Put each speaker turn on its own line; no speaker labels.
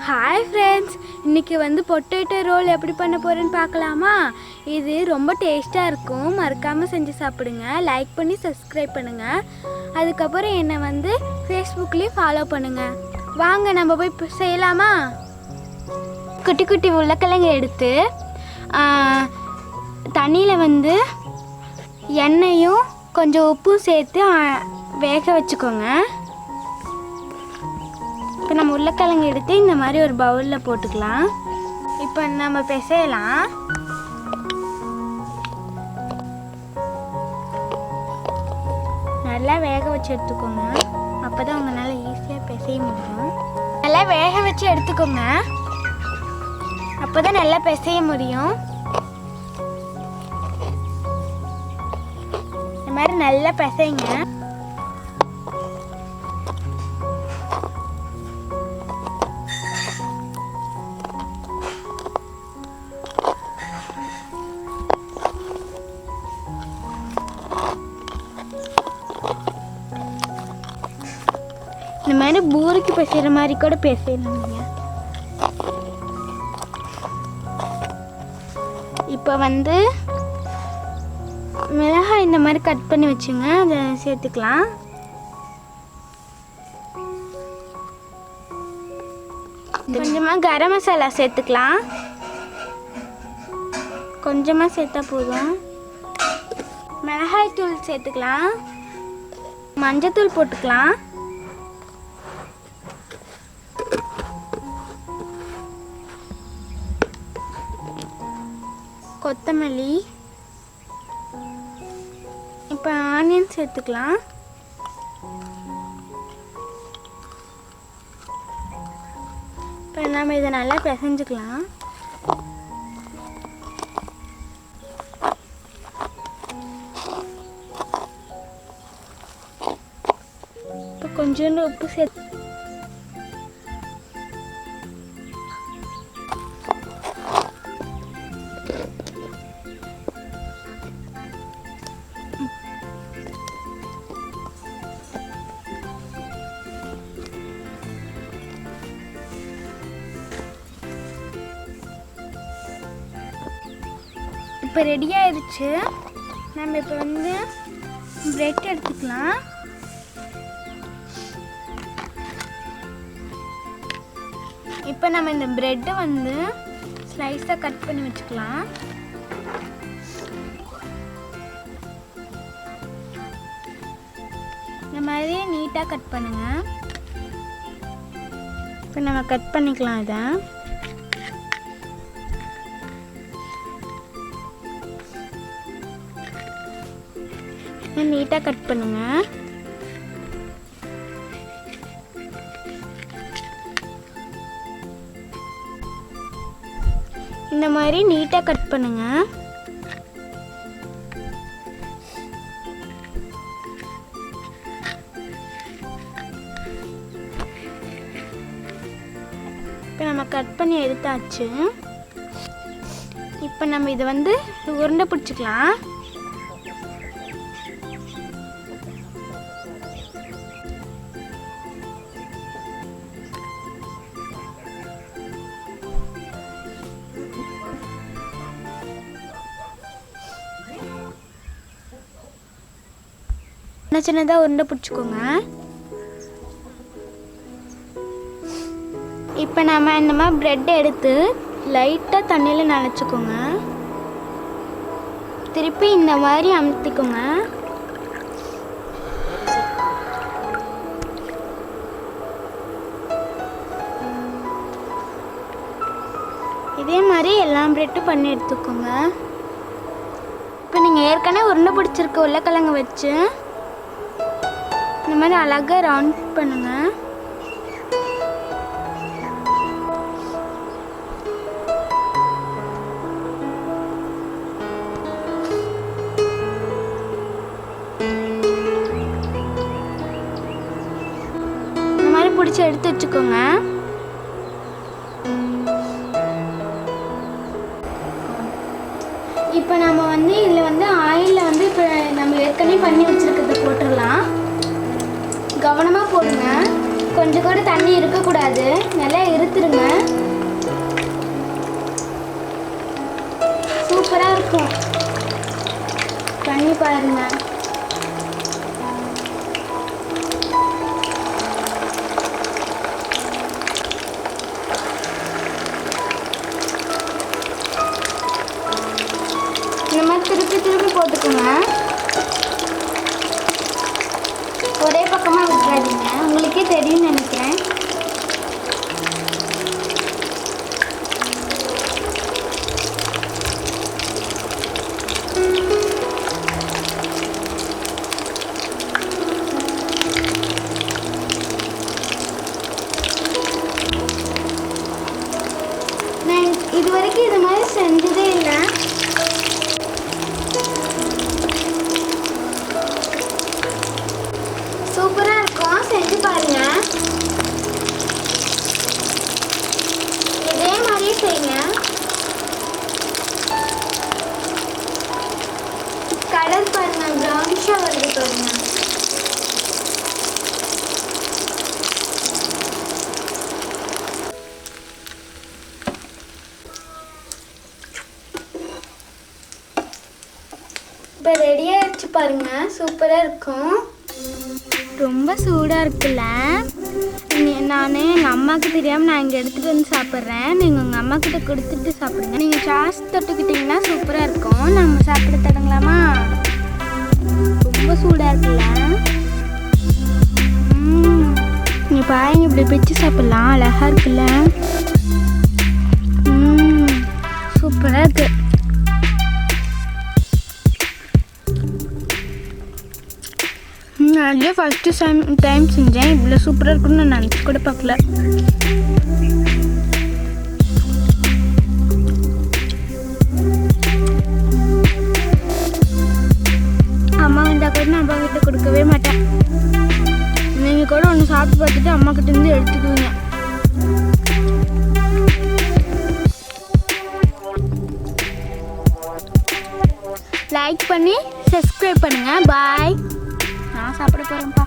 Hi friends, இன்றைக்கி வந்து potato role எப்படி பண்ண போகிறேன்னு பார்க்கலாமா? இது ரொம்ப டேஸ்ட்டாக இருக்கும். மறக்காமல் செஞ்சு சாப்பிடுங்க. லைக் பண்ணி சப்ஸ்கிரைப் பண்ணுங்கள். அதுக்கப்புறம் என்னை வந்து ஃபேஸ்புக்லேயும் ஃபாலோ பண்ணுங்கள். வாங்க நம்ம போய் செய்யலாமா? குட்டி குட்டி உருளைக்கிழங்கு எடுத்து தண்ணியில் வந்து எண்ணெயும் கொஞ்சம் உப்பும் சேர்த்து வேக வச்சுக்கோங்க. இப்போ நம்ம உருளைக்கிழங்கு எடுத்து இந்த மாதிரி ஒரு பவுலில் போட்டுக்கலாம். இப்போ நம்ம பிசையலாம். நல்லா வேக வச்சு எடுத்துக்கோங்க. அப்போ தான் உங்களால் ஈஸியாக பிசைய முடியும். நல்லா வேக வச்சு எடுத்துக்கோங்க. அப்போ தான் நல்லா பிசைய முடியும். இந்த மாதிரி நல்லா பிசைங்க. இந்த மாதிரி பூரிக்கு பிசைகிற மாதிரி கூட பிசையலாம் நீங்கள். இப்போ வந்து மிளகாய் இந்த மாதிரி கட் பண்ணி வச்சுங்க, அதை சேர்த்துக்கலாம். கொஞ்சமாக கரம் மசாலா சேர்த்துக்கலாம். கொஞ்சமாக சேர்த்தா போதும். மிளகாய் தூள் சேர்த்துக்கலாம். மஞ்சத்தூள் போட்டுக்கலாம். கொத்தமல்லி. இப்போ ஆனியன் சேர்த்துக்கலாம். இப்போ நம்ம இதை நல்லா பிசைஞ்சுக்கலாம். இப்போ கொஞ்சோண்டு உப்பு சேர்த்து இப்போ ரெடி ஆயிடுச்சு. நம்ம இப்போ வந்து பிரெட் எடுத்துக்கலாம். இப்போ நம்ம இந்த பிரெட்டை வந்து ஸ்லைஸாக கட் பண்ணி வச்சுக்கலாம். இந்த மாதிரி நீட்டாக கட் பண்ணுங்க. இப்போ நம்ம கட் பண்ணிக்கலாம். இதை நீட்டாக கட் பண்ணுங்க. இந்த மாதிரி நீட்டாக கட் பண்ணுங்க. இப்போ நம்ம கட் பண்ணி எடுத்தாச்சு. இப்போ நம்ம இதை வந்து உருண்டை பிடிச்சிக்கலாம். சின்ன சின்னதாக உருண்டை பிடிச்சிக்கோங்க. இப்போ நம்ம இந்த மாதிரி ப்ரெட் எடுத்து லைட்டாக தண்ணியில் நனைச்சிக்கோங்க. திருப்பி இந்த மாதிரி அமுத்திக்கோங்க. இதே மாதிரி எல்லா ப்ரெட்டும் பண்ணி எடுத்துக்கோங்க. இப்போ நீங்கள் ஏற்கனவே உருண்டை பிடிச்சிருக்க உருளைக்கிழங்கு வச்சு இந்த மாதிரி அழகாக ரவுண்ட் பண்ணுங்க. இந்த மாதிரி பிடிச்சி எடுத்து வச்சுக்கோங்க. இப்போ நம்ம வந்து இதில் வந்து ஆயிலில் வந்து இப்போ நம்ம ஏற்கனவே பண்ணி வச்சுருக்கிறத போட்டுடலாம். கவனமாக போடுங்க. கொஞ்சம் கொஞ்சம் கூட தண்ணி இருக்கக்கூடாது, நல்லா இருத்துருங்க. சூப்பராக இருக்கும். பண்ணி பாருங்க. இந்த மாதிரி திருப்பி திருப்பி போட்டுக்கோங்க. ஒரே பக்கமாக விட்டுறாதீங்க, உங்களுக்கே தெரியும்னு நினைக்கிறேன். நான் இது வரைக்கும் இது மாதிரி செஞ்சதே இல்லை. சூப்பராக இருக்கும், செஞ்சு பாருங்க. இதே மாதிரியே செய்யுங்க. கலர் பாருங்க, ப்ரௌனிஷாக வருது பாருங்க. இப்போ ரெடியாகிடுச்சு பாருங்க, சூப்பராக இருக்கும். ரொம்ப சூடாக இருக்குல்ல. நான் எங்கள் அம்மாவுக்கு தெரியாமல் நான் இங்கே எடுத்துகிட்டு வந்து சாப்பிட்றேன். நீங்கள் உங்கள் அம்மாக்கிட்ட கொடுத்துட்டு சாப்பிடுங்க. நீங்கள் சாஸ் தொட்டுக்கிட்டிங்கன்னா சூப்பராக இருக்கும். நம்ம சாப்பிட தொடங்கலாமா? ரொம்ப சூடாக இருக்குல்ல. நீங்கள் பாருங்க, இப்படி பிச்சு சாப்பிட்லாம், அழகாக இருக்குல்ல. சூப்பராக இருக்குது. நான் ஃபஸ்ட்டு டைம் செஞ்சேன், இவ்வளோ சூப்பராக இருக்குன்னு நான் நினச்சி கூட பார்க்கல. அம்மா வந்தால் கூட நான் அப்பா கிட்ட கொடுக்கவே மாட்டேன். நீங்கள் கூட ஒன்று சாப்பிட்டு பார்த்துட்டு அம்மா கிட்ட இருந்து எடுத்துக்குவீங்க. லைக் பண்ணி சப்ஸ்கிரைப் பண்ணுங்கள். பாய். நான் சாப்பிட போகிறேன்ப்பா.